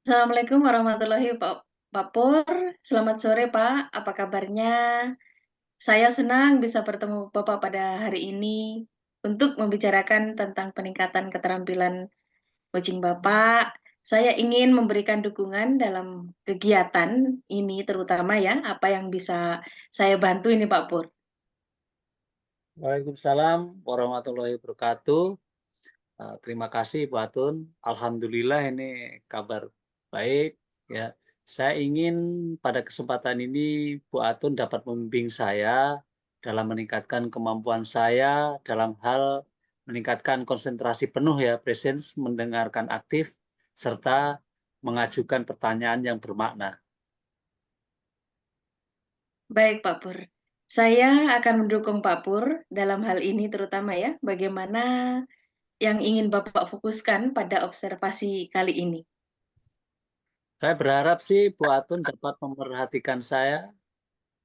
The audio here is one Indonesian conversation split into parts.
Assalamualaikum warahmatullahi Pak Pur. Selamat sore Pak, apa kabarnya? Saya senang bisa bertemu Bapak pada hari ini untuk membicarakan tentang peningkatan keterampilan coaching Bapak. Saya ingin memberikan dukungan dalam kegiatan ini terutama ya, apa yang bisa saya bantu ini Pak Pur. Waalaikumsalam warahmatullahi wabarakatuh. Terima kasih Bu Atun. Alhamdulillah ini kabar baik ya. Saya ingin pada kesempatan ini Bu Atun dapat membimbing saya dalam meningkatkan kemampuan saya dalam hal meningkatkan konsentrasi penuh ya, presence, mendengarkan aktif, serta mengajukan pertanyaan yang bermakna. Baik Pak Pur, saya akan mendukung Pak Pur dalam hal ini terutama ya, bagaimana yang ingin Bapak fokuskan pada observasi kali ini. Saya berharap sih Bu Atun dapat memperhatikan saya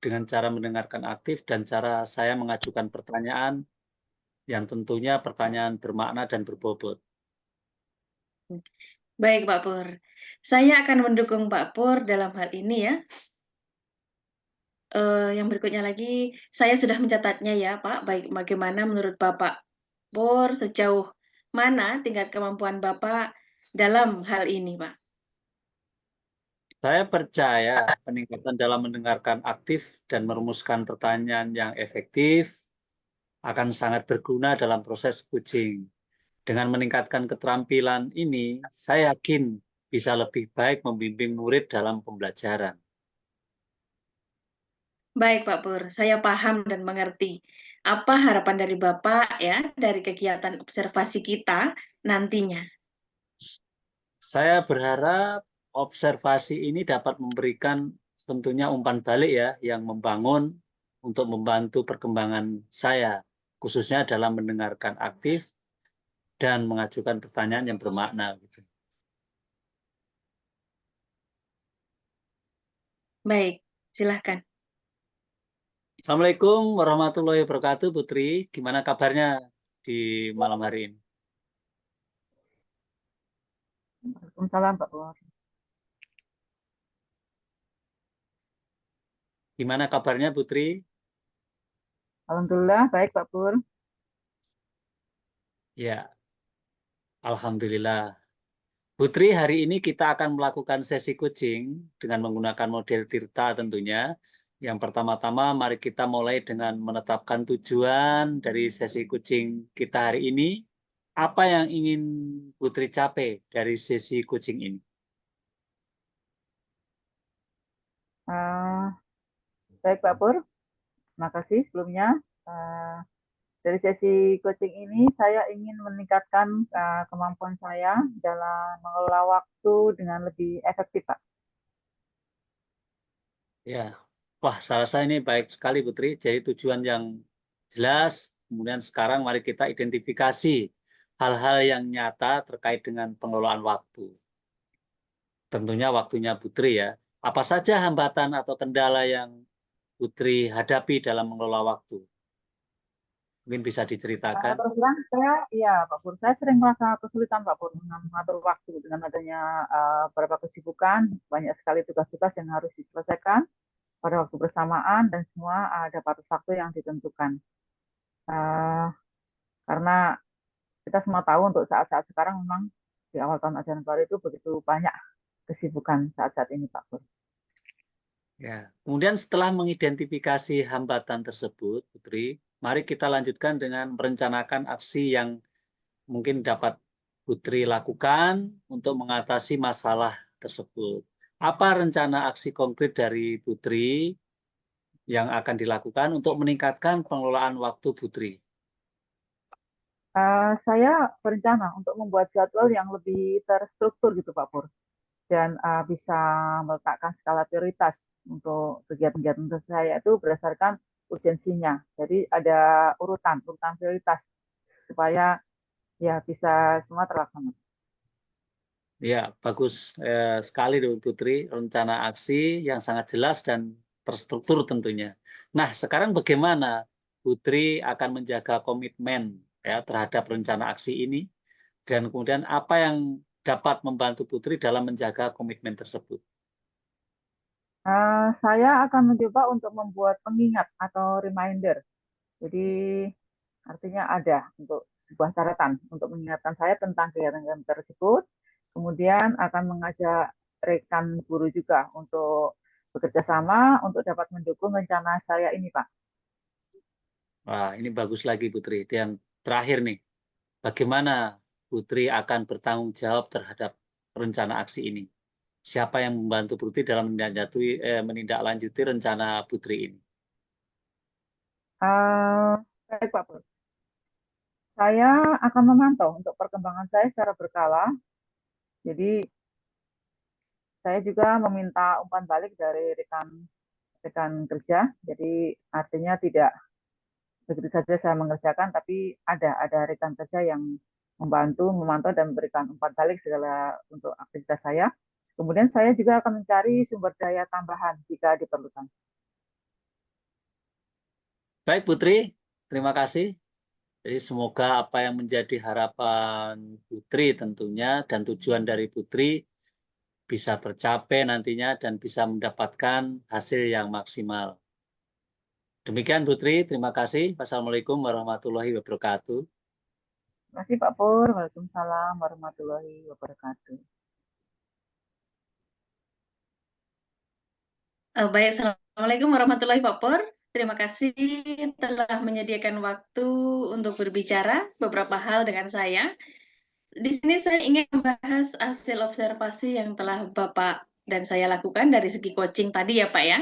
dengan cara mendengarkan aktif dan cara saya mengajukan pertanyaan yang tentunya pertanyaan bermakna dan berbobot. Baik Pak Pur, saya akan mendukung Pak Pur dalam hal ini ya. Yang berikutnya lagi, saya sudah mencatatnya ya Pak, baik bagaimana menurut Bapak Pur, sejauh mana tingkat kemampuan Bapak dalam hal ini Pak? Saya percaya peningkatan dalam mendengarkan aktif dan merumuskan pertanyaan yang efektif akan sangat berguna dalam proses coaching. Dengan meningkatkan keterampilan ini, saya yakin bisa lebih baik membimbing murid dalam pembelajaran. Baik Pak Pur, saya paham dan mengerti. Apa harapan dari Bapak ya dari kegiatan observasi kita nantinya? Saya berharap observasi ini dapat memberikan tentunya umpan balik ya, yang membangun untuk membantu perkembangan saya, khususnya dalam mendengarkan aktif dan mengajukan pertanyaan yang bermakna. Gitu. Baik, silahkan. Assalamualaikum warahmatullahi wabarakatuh, Putri. Gimana kabarnya di malam hari ini? Waalaikumsalam Pak Pur. Gimana kabarnya, Putri? Alhamdulillah baik Pak Pur. Ya, alhamdulillah. Putri, hari ini kita akan melakukan sesi coaching dengan menggunakan model Tirta tentunya. Yang pertama-tama, mari kita mulai dengan menetapkan tujuan dari sesi coaching kita hari ini. Apa yang ingin Putri capai dari sesi coaching ini? Eh, Baik Pak Pur, terima kasih sebelumnya. Eh, dari sesi coaching ini saya ingin meningkatkan kemampuan saya dalam mengelola waktu dengan lebih efektif Pak. Ya, wah, saya rasa ini baik sekali, Putri. Jadi tujuan yang jelas. Kemudian sekarang mari kita identifikasi hal-hal yang nyata terkait dengan pengelolaan waktu. Tentunya waktunya Putri ya. Apa saja hambatan atau kendala yang Putri hadapi dalam mengelola waktu? Mungkin bisa diceritakan. Terus terang saya, iya Pak Pur, saya sering merasa kesulitan Pak Pur mengatur waktu dengan adanya beberapa kesibukan, banyak sekali tugas-tugas yang harus diselesaikan pada waktu bersamaan dan semua dapat waktu yang ditentukan. Eh, karena kita semua tahu untuk saat-saat sekarang memang di awal tahun ajaran baru itu begitu banyak kesibukan saat-saat ini Pak Pur. Ya. Kemudian setelah mengidentifikasi hambatan tersebut, Putri, mari kita lanjutkan dengan merencanakan aksi yang mungkin dapat Putri lakukan untuk mengatasi masalah tersebut. Apa rencana aksi konkret dari Putri yang akan dilakukan untuk meningkatkan pengelolaan waktu Putri? Saya berencana untuk membuat jadwal yang lebih terstruktur gitu Pak Pur dan bisa meletakkan skala prioritas untuk kegiatan-kegiatan saya itu berdasarkan urgensinya. Jadi ada urutan prioritas supaya ya bisa semua terlaksana. Ya, bagus sekali Putri, rencana aksi yang sangat jelas dan terstruktur tentunya. Nah, sekarang bagaimana Putri akan menjaga komitmen ya terhadap rencana aksi ini dan kemudian apa yang dapat membantu Putri dalam menjaga komitmen tersebut? Saya akan mencoba untuk membuat pengingat atau reminder. Jadi artinya ada untuk sebuah catatan untuk mengingatkan saya tentang kegiatan tersebut. Kemudian akan mengajak rekan guru juga untuk bekerja sama untuk dapat mendukung rencana saya ini, Pak. Wah, ini bagus lagi Putri. Dan terakhir nih, bagaimana Putri akan bertanggung jawab terhadap rencana aksi ini? Siapa yang membantu Putri dalam menindaklanjuti rencana Putri ini? Eh, Baik, Pak Pur. Saya akan memantau untuk perkembangan saya secara berkala. Jadi saya juga meminta umpan balik dari rekan rekan kerja. Jadi artinya tidak begitu saja saya mengerjakan, tapi ada rekan kerja yang membantu, memantau dan memberikan umpan balik segala untuk aktivitas saya. Kemudian saya juga akan mencari sumber daya tambahan jika diperlukan. Baik Putri, terima kasih. Jadi semoga apa yang menjadi harapan Putri tentunya dan tujuan dari Putri bisa tercapai nantinya dan bisa mendapatkan hasil yang maksimal. Demikian Putri, terima kasih. Wassalamualaikum warahmatullahi wabarakatuh. Terima kasih Pak Pur. Waalaikumsalam warahmatullahi wabarakatuh. Baik, Assalamualaikum warahmatullahi wabarakatuh. Terima kasih telah menyediakan waktu untuk berbicara beberapa hal dengan saya. Di sini saya ingin membahas hasil observasi yang telah Bapak dan saya lakukan dari segi coaching tadi ya Pak ya.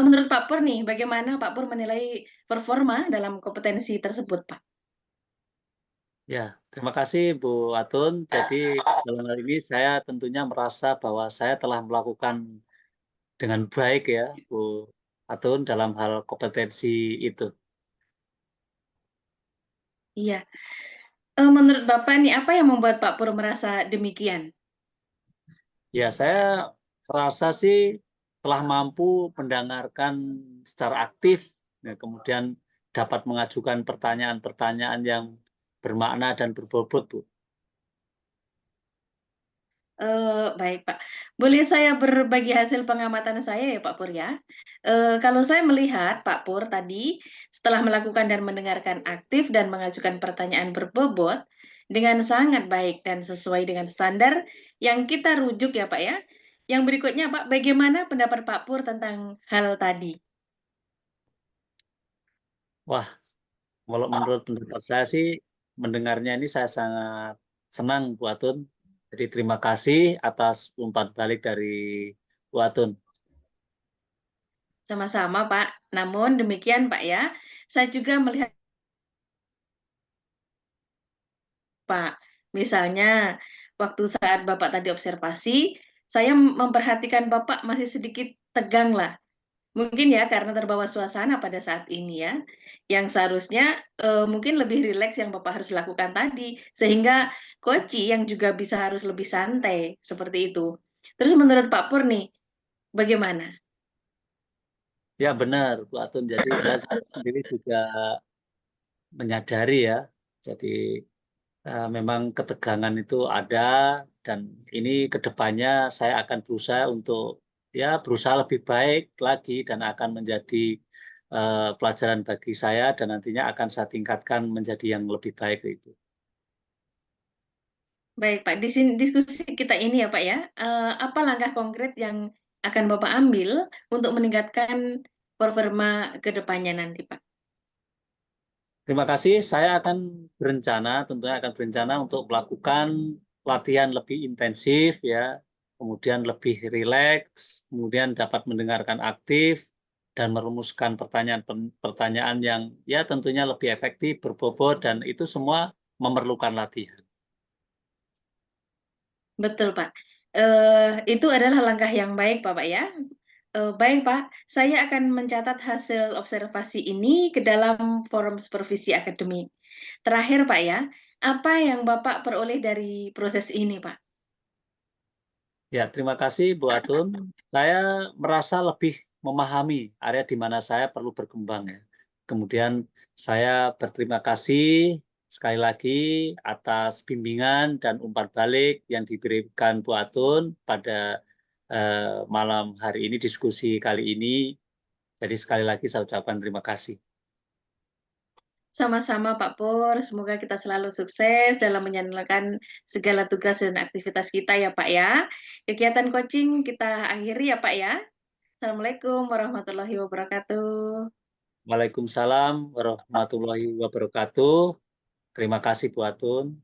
Menurut Pak Pur nih, bagaimana Pak Pur menilai performa dalam kompetensi tersebut Pak? Ya, terima kasih Bu Atun. Jadi dalam hal ini saya tentunya merasa bahwa saya telah melakukan dengan baik ya Bu Atun dalam hal kompetensi itu. Iya. Menurut Bapak nih, apa yang membuat Pak Pur merasa demikian? Ya, saya rasa sih telah mampu mendengarkan secara aktif, ya, kemudian dapat mengajukan pertanyaan-pertanyaan yang bermakna dan berbobot, Bu. Baik, Pak. Boleh saya berbagi hasil pengamatan saya ya, Pak Pur ya? Kalau saya melihat Pak Pur tadi setelah melakukan dan mendengarkan aktif dan mengajukan pertanyaan berbobot dengan sangat baik dan sesuai dengan standar yang kita rujuk ya, Pak ya. Yang berikutnya, Pak, bagaimana pendapat Pak Pur tentang hal tadi? Wah, kalau menurut pendapat saya sih mendengarnya ini saya sangat senang, Bu Atun. Jadi terima kasih atas umpan balik dari Bu Atun. Sama-sama, Pak. Namun demikian, Pak ya, saya juga melihat Pak, misalnya waktu saat Bapak tadi observasi, saya memperhatikan Bapak masih sedikit tegang lah. Mungkin ya karena terbawa suasana pada saat ini ya, yang seharusnya mungkin lebih rileks yang Bapak harus lakukan tadi, sehingga koci yang juga bisa harus lebih santai seperti itu. Terus menurut Pak Pur nih, bagaimana? Ya benar, Bu Atun. Jadi saya sendiri juga menyadari ya. Jadi memang ketegangan itu ada dan ini ke depannya saya akan berusaha untuk ya berusaha lebih baik lagi dan akan menjadi pelajaran bagi saya dan nantinya akan saya tingkatkan menjadi yang lebih baik itu. Baik Pak, di sini diskusi kita ini ya Pak ya, apa langkah konkret yang akan Bapak ambil untuk meningkatkan performa ke depannya nanti Pak? Terima kasih. Saya akan tentunya akan berencana untuk melakukan latihan lebih intensif ya, kemudian lebih rileks, kemudian dapat mendengarkan aktif dan merumuskan pertanyaan yang ya tentunya lebih efektif, berbobot dan itu semua memerlukan latihan. Betul Pak. Itu adalah langkah yang baik Pak ya. Baik Pak, saya akan mencatat hasil observasi ini ke dalam forum supervisi akademik. Terakhir Pak ya, apa yang Bapak peroleh dari proses ini Pak? Ya, terima kasih Bu Atun. Saya merasa lebih memahami area di mana saya perlu berkembang ya. Kemudian saya berterima kasih sekali lagi atas bimbingan dan umpan balik yang diberikan Bu Atun pada malam hari ini, diskusi kali ini. Jadi sekali lagi saya ucapkan terima kasih. Sama-sama Pak Pur, semoga kita selalu sukses dalam menjalankan segala tugas dan aktivitas kita ya Pak ya. Kegiatan coaching kita akhiri ya Pak ya. Assalamualaikum warahmatullahi wabarakatuh. Waalaikumsalam warahmatullahi wabarakatuh. Terima kasih Bu Atun.